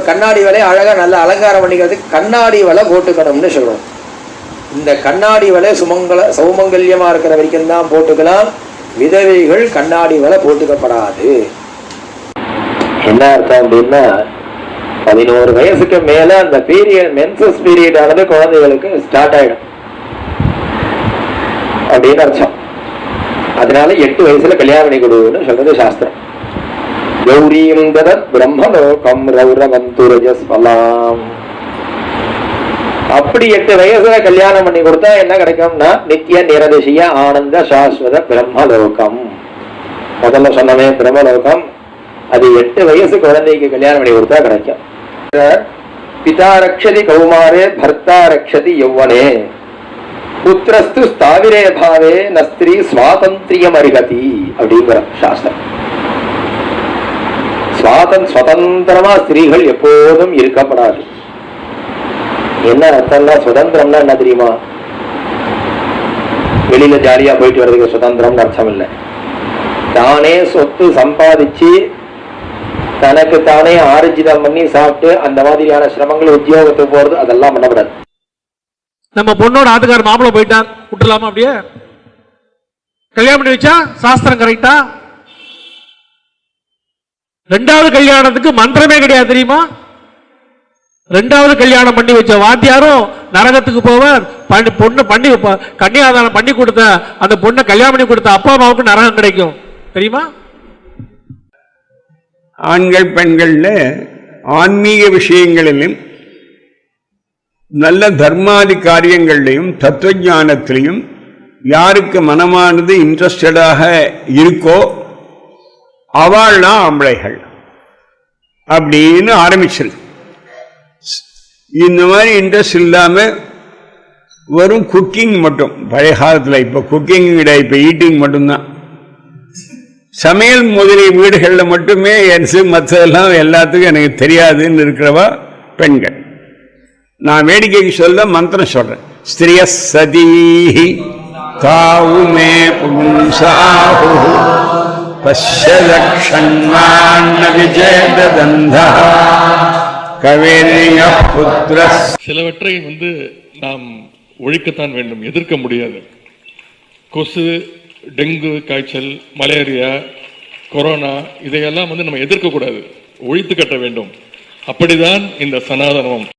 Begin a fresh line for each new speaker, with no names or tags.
கண்ணாடி வலை அழகா நல்ல அலங்காரம் பண்ணிக்கிறதுக்கு கண்ணாடி வலை போட்டுக்கணும்னு சொல்றோம். இந்த கண்ணாடி வலை சௌமங்கல்யமா இருக்கிற வரைக்கும் தான் போட்டுக்கலாம். விதவைகள் கண்ணாடி வலை போட்டுக்கப்படாது. என்ன அர்த்தம் அப்படின்னா 11 வயசுக்கு மேல அந்த பீரியட் மென்சஸ் பீரியட் ஆனது குழந்தைகளுக்கு ஸ்டார்ட் ஆயிடும் அப்படின்னு அர்த்தம். அதனால 8 வயசுல கல்யாணம் பண்ணி கொடுன்னு சொல்றது சாஸ்திரம். கௌரீம் ததத் பிரம்மலோகம் ரௌரவந்துரஜஸ்வலாம். அப்படி 8 வயசுல கல்யாணம் பண்ணி கொடுத்தா என்ன கிடைக்கும்னா நித்திய நிரதிசிய ஆனந்த சாஸ்வத பிரம்மலோகம். முதல்ல சொன்னவே பிரம்மலோகம், அது 8 வயசு குழந்தைக்கு கல்யாணம் பண்ணி கொடுத்தா கிடைக்கும். பிதா ரக்ஷதி கௌமாரே பர்த்தா ரக்ஷதி யௌவனே புத்திரஸ்து ஸ்தாவிரே பாவே நஸ்திரீ சுவாதந்திரியம் அருகதி அப்படிங்கிற சாஸ்திரம். சுதந்திரமா ஸ்திரீகள் எப்போதும் இருக்கப்படாது. என்ன அர்த்தம்னா சுதந்திரம்னா என்ன தெரியுமா? வெளியில ஜாலியா போயிட்டு வர்றதுக்கு சுதந்திரம்னு அர்த்தம் இல்லை. தானே சொத்து சம்பாதிச்சு தனக்கு தானே ஆர்ஜிதம் பண்ணி சாப்பிட்டு அந்த மாதிரியான சிரமங்கள் உத்தியோகத்துக்கு போறது அதெல்லாம் பண்ணப்படாது.
நம்ம பொண்ணோட ஆத்துக்கார மாப்பிள்ள போயிட்டார் விட்டுலாமா? அப்படியே கல்யாணம் பண்ணி வச்சா சாஸ்திரம் கரெக்டா? 2வது கல்யாணத்துக்கு மந்திரமே கிடையாது தெரியுமா? 2வது கல்யாணம் பண்ணி வச்ச வாத்தியாரும் நரகத்துக்கு போவார். பொண்ணு பண்ணி கன்னியாதானம் பண்ணி கொடுத்த அந்த பொண்ணை கல்யாணம் பண்ணி கொடுத்த அப்பா அம்மாவுக்கு நரகம் கிடைக்கும் தெரியுமா?
ஆண்கள் பெண்கள்ல ஆன்மீக விஷயங்களிலும் நல்ல தர்மாதி காரியங்கள்லையும் தத்துவ ஞானத்திலையும் யாருக்கு மனமானது இன்ட்ரெஸ்டடாக இருக்கோ அவள்தான் ஆம்பளைகள் அப்படின்னு ஆரம்பிச்சிருக்கு. இந்த மாதிரி இன்ட்ரெஸ்ட் இல்லாம வெறும் குக்கிங் மட்டும், பழைய காலத்தில் இப்போ குக்கிங் கிடையாது, இப்போ ஈட்டிங் மட்டும்தான். சமையல் முதலிய வீடுகளில் மட்டுமே மற்றதெல்லாம் எல்லாத்துக்கும் எனக்கு தெரியாதுன்னு இருக்கிறவா பெண்கள். நான் வேடிக்கைக்கு சொல்ல மந்திரம் சொல்றேன். ஸ்திரிய சதீஹி தாவுமே பும்சாஹு பஷ்யலக்ஷண்வான்ன விஜேததந்தா கவேரிய புத்ரஸ்.
சிலவற்றை நாம் ஒழிக்கத்தான் வேண்டும், எதிர்க்க முடியாது. கொசு, டெங்கு காய்ச்சல், மலேரியா, கொரோனா இதையெல்லாம் நம்ம எதிர்க்க கூடாது, ஒழித்து கட்ட வேண்டும். அப்படிதான் இந்த சனாதனம்.